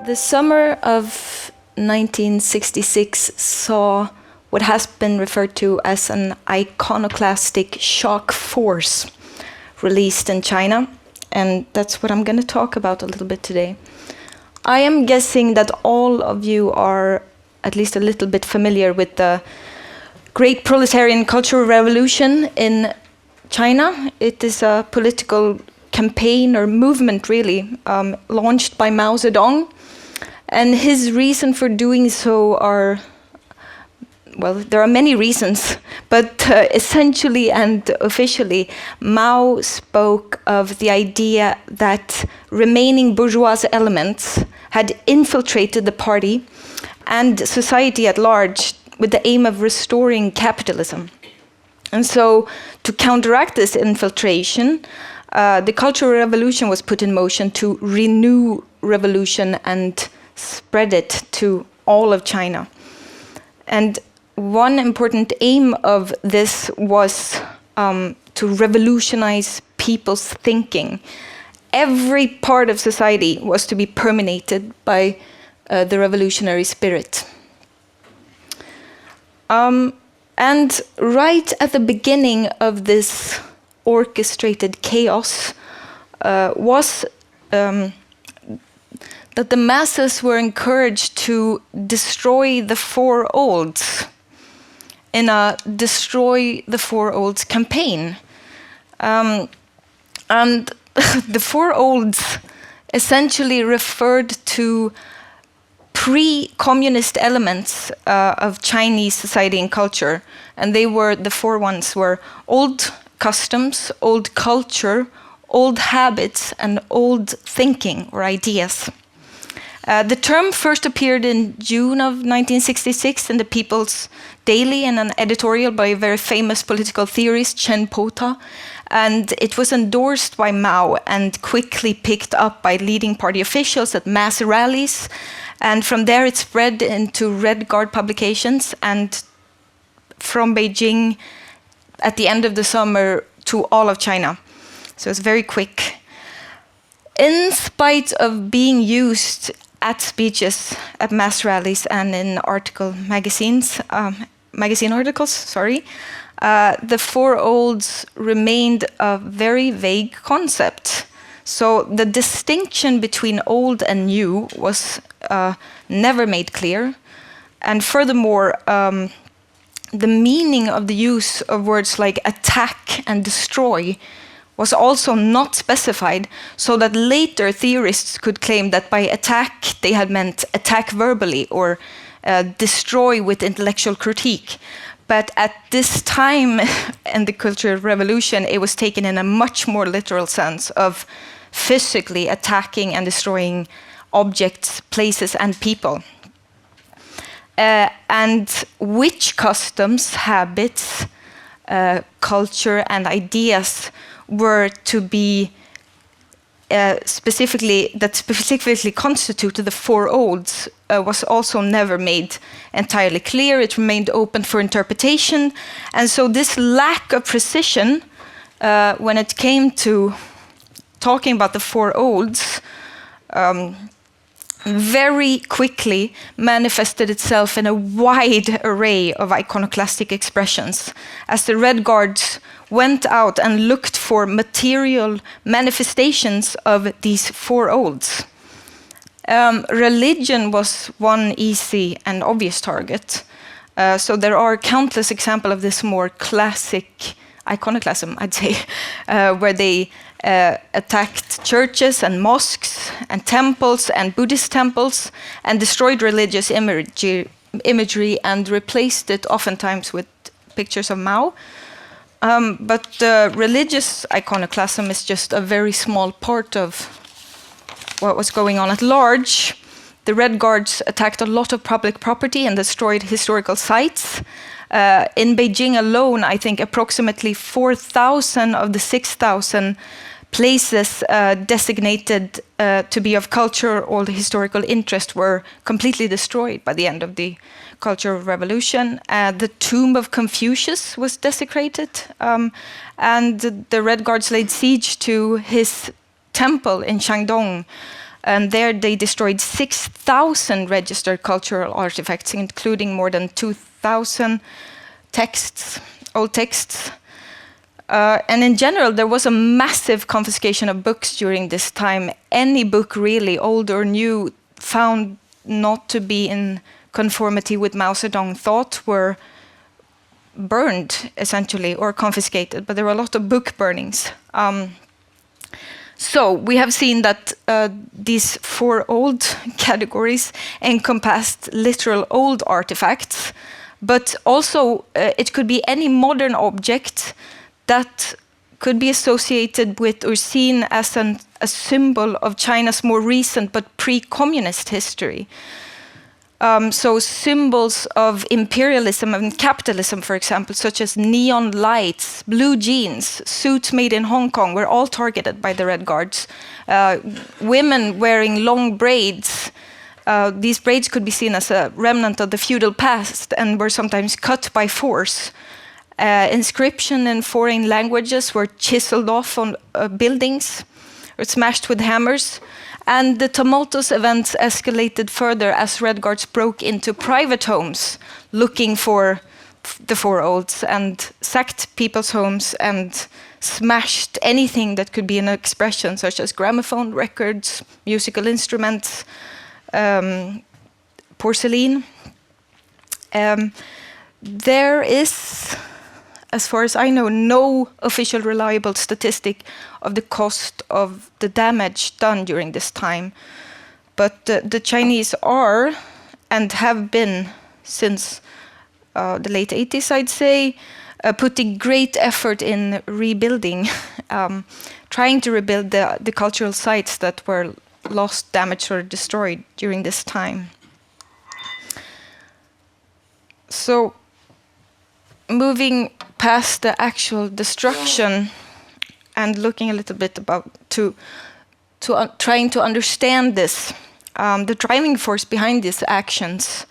The summer of 1966 saw what has been referred to as an iconoclastic shock force released in China, and that's what I'm going to talk about a little bit today. I am guessing that all of you are at least a little bit familiar with the Great Proletarian Cultural Revolution in China. It is a political campaign or movement, really, launched by Mao Zedong. And his reason for doing so are, well, there are many reasons, but essentially and officially, Mao spoke of the idea that remaining bourgeois elements had infiltrated the party and society at large with the aim of restoring capitalism. And so, to counteract this infiltration, the Cultural Revolution was put in motion to renew revolution and spread it to all of China. And one important aim of this was to revolutionize people's thinking. Every part of society was to be permeated by the revolutionary spirit. And right at the beginning of this orchestrated chaos was that the masses were encouraged to destroy the four olds in a Destroy the Four Olds campaign. And the four olds essentially referred to pre-communist elements of Chinese society and culture. And the four ones were old customs, old culture, old habits, and old thinking or ideas. The term first appeared in June of 1966 in the People's Daily in an editorial by a very famous political theorist, Chen Pota, and it was endorsed by Mao and quickly picked up by leading party officials at mass rallies, and from there it spread into Red Guard publications and from Beijing at the end of the summer to all of China. So it's very quick. In spite of being used at speeches, at mass rallies, and in magazine articles, the four olds remained a very vague concept. So the distinction between old and new was never made clear. And furthermore, the meaning of the use of words like attack and destroy was also not specified, so that later theorists could claim that by attack they had meant attack verbally or destroy with intellectual critique. But at this time in the Cultural Revolution, it was taken in a much more literal sense of physically attacking and destroying objects, places, and people. And which customs, habits, culture, and ideas were to be specifically constituted the four olds was also never made entirely clear. It remained open for interpretation, and so this lack of precision when it came to talking about the four olds very quickly manifested itself in a wide array of iconoclastic expressions, as the Red Guards went out and looked for material manifestations of these four olds. Religion was one easy and obvious target. So there are countless examples of this more classic iconoclasm, I'd say, where they attacked churches and mosques and temples and Buddhist temples and destroyed religious imagery and replaced it oftentimes with pictures of Mao. But religious iconoclasm is just a very small part of what was going on at large. The Red Guards attacked a lot of public property and destroyed historical sites. In Beijing alone, I think approximately 4,000 of the 6,000 places designated to be of culture or the historical interest were completely destroyed by the end of the Cultural Revolution. The tomb of Confucius was desecrated, and the Red Guards laid siege to his temple in Shandong. And there they destroyed 6,000 registered cultural artifacts, including more than 2,000 texts, old texts. And in general, there was a massive confiscation of books during this time. Any book really, old or new, found not to be in conformity with Mao Zedong thought were burned, essentially, or confiscated. But there were a lot of book burnings. So we have seen that these 4 old categories encompassed literal old artifacts, but also it could be any modern object that could be associated with or seen as a symbol of China's more recent but pre-communist history. So symbols of imperialism and capitalism, for example, such as neon lights, blue jeans, suits made in Hong Kong, were all targeted by the Red Guards. Women wearing long braids. These braids could be seen as a remnant of the feudal past and were sometimes cut by force. Inscription in foreign languages were chiseled off on buildings or smashed with hammers. And the tumultuous events escalated further as Red Guards broke into private homes looking for the 4 olds and sacked people's homes and smashed anything that could be an expression, such as gramophone records, musical instruments, porcelain. There is, as far as I know, no official reliable statistic of the cost of the damage done during this time. But the Chinese are, and have been since the late 80s, I'd say, putting great effort in rebuilding, trying to rebuild the cultural sites that were lost, damaged, or destroyed during this time. So, moving past the actual destruction and looking a little bit about trying to understand this, the driving force behind these actions,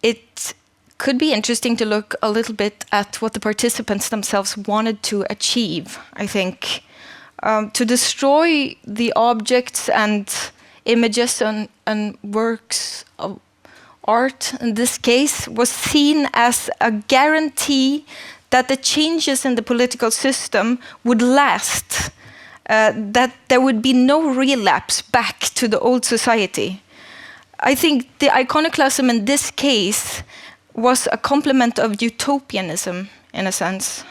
it could be interesting to look a little bit at what the participants themselves wanted to achieve, I think. To destroy the objects and images and works of art, in this case, was seen as a guarantee that the changes in the political system would last, that there would be no relapse back to the old society. I think the iconoclasm in this case was a complement of utopianism, in a sense.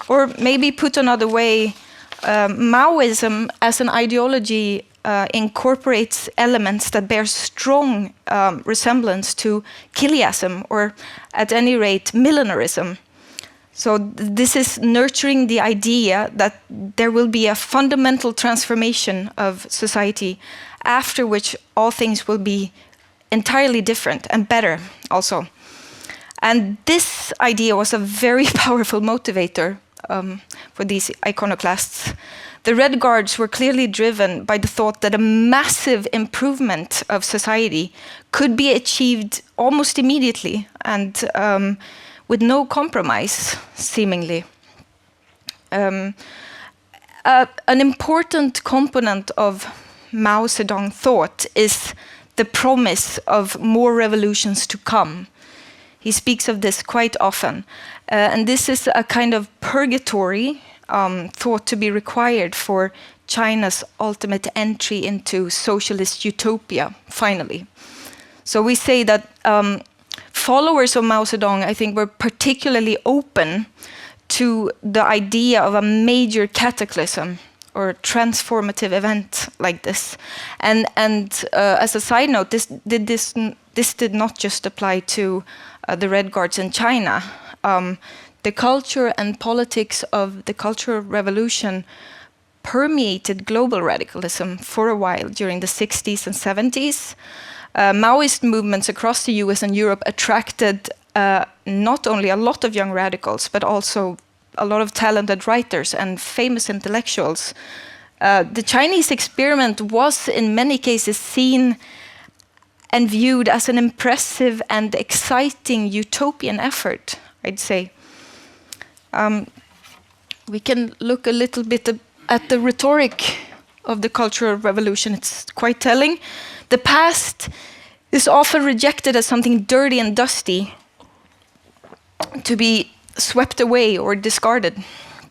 Or maybe put another way, Maoism as an ideology incorporates elements that bear strong resemblance to Chiliasm, or at any rate, millenarism. So this is nurturing the idea that there will be a fundamental transformation of society, after which all things will be entirely different and better also. And this idea was a very powerful motivator for these iconoclasts. The Red Guards were clearly driven by the thought that a massive improvement of society could be achieved almost immediately and with no compromise, seemingly. An important component of Mao Zedong thought is the promise of more revolutions to come. He speaks of this quite often. And this is a kind of purgatory thought to be required for China's ultimate entry into socialist utopia, finally. So we say that followers of Mao Zedong, I think, were particularly open to the idea of a major cataclysm or transformative event like this. And as a side note, this did not just apply to the Red Guards in China. The culture and politics of the Cultural Revolution permeated global radicalism for a while during the 60s and 70s. Maoist movements across the US and Europe attracted not only a lot of young radicals, but also a lot of talented writers and famous intellectuals. The Chinese experiment was in many cases seen and viewed as an impressive and exciting utopian effort, I'd say. We can look a little bit at the rhetoric of the Cultural Revolution. It's quite telling. The past is often rejected as something dirty and dusty, to be swept away or discarded.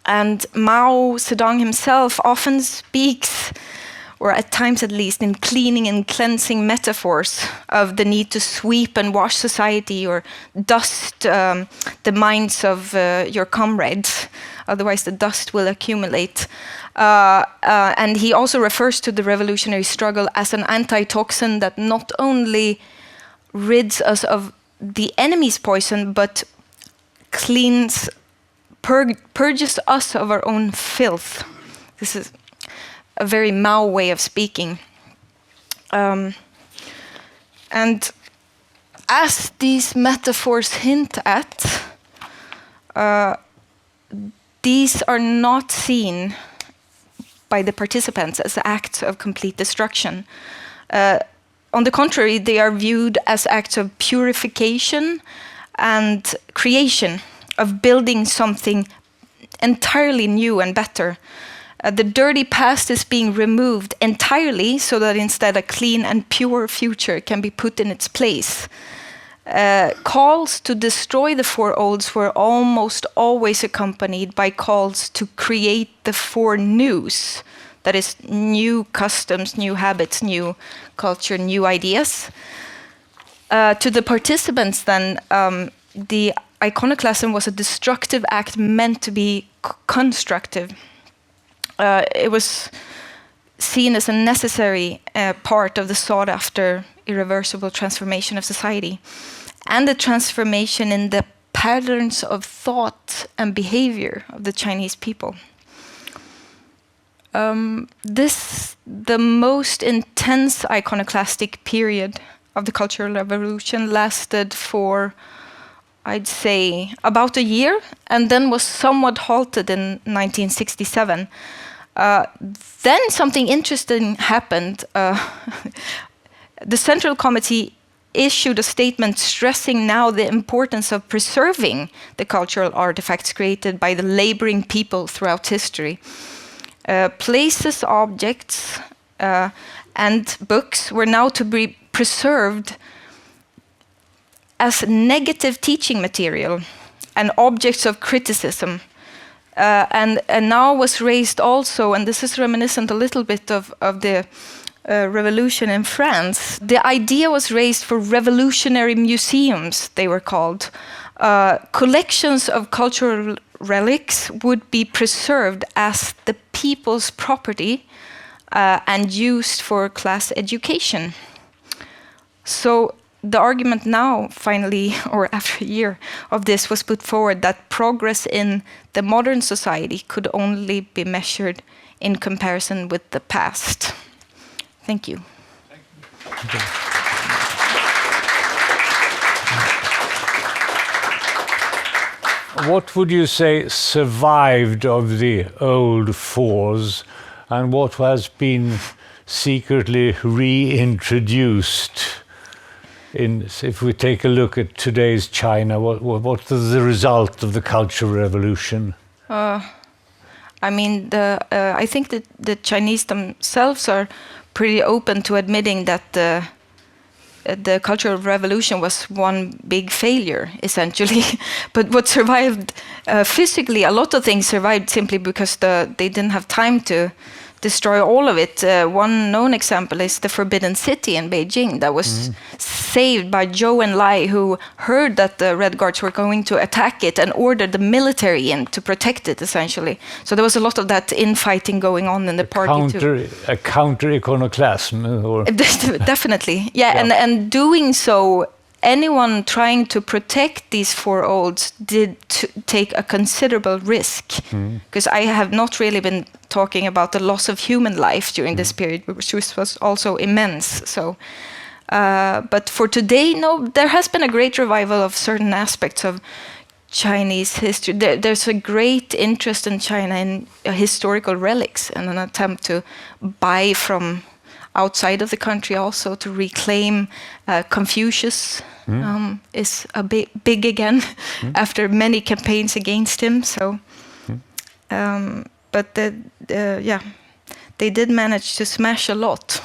And Mao Zedong himself often speaks, or at times at least, in cleaning and cleansing metaphors of the need to sweep and wash society or dust the minds of your comrades. Otherwise the dust will accumulate. And he also refers to the revolutionary struggle as an antitoxin that not only rids us of the enemy's poison, but purges us of our own filth. This is a very Mao way of speaking. And as these metaphors hint at, these are not seen by the participants as acts of complete destruction. On the contrary, they are viewed as acts of purification and creation, of building something entirely new and better. The dirty past is being removed entirely so that instead a clean and pure future can be put in its place. Calls to destroy the four olds were almost always accompanied by calls to create the four news. That is, new customs, new habits, new culture, new ideas. To the participants then, the iconoclasm was a destructive act meant to be constructive. It was seen as a necessary part of the sought-after irreversible transformation of society, and the transformation in the patterns of thought and behavior of the Chinese people. The most intense iconoclastic period of the Cultural Revolution lasted for, I'd say, about a year, and then was somewhat halted in 1967. Then something interesting happened. The Central Committee issued a statement stressing now the importance of preserving the cultural artifacts created by the laboring people throughout history. Places, objects, and books were now to be preserved as negative teaching material and objects of criticism. And now was raised also, and this is reminiscent a little bit of the revolution in France. The idea was raised for revolutionary museums, they were called. Collections of cultural relics would be preserved as the people's property and used for class education. So the argument now, finally, or after a year of this, was put forward that progress in the modern society could only be measured in comparison with the past. Thank you. Thank you. What would you say survived of the old fours, and what has been secretly reintroduced? If we take a look at today's China, what is the result of the Cultural Revolution? I mean, I think that the Chinese themselves are pretty open to admitting that the Cultural Revolution was one big failure, essentially. But what survived physically, a lot of things survived simply because they didn't have time to destroy all of it. One known example is the Forbidden City in Beijing that was saved by Zhou Enlai, who heard that the Red Guards were going to attack it and ordered the military in to protect it, essentially. So there was a lot of that infighting going on in the party too. A counter-iconoclasm? Or Definitely, yeah. And doing so, anyone trying to protect these four olds did take a considerable risk, because I have not really been talking about the loss of human life during this period, which was also immense. So, but for today, no, there has been a great revival of certain aspects of Chinese history. There's a great interest in China in historical relics and an attempt to buy from outside of the country also to reclaim Confucius. Is a big again after many campaigns against him. So, but the they did manage to smash a lot.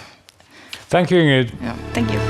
Thank you, Ingrid. Yeah, thank you.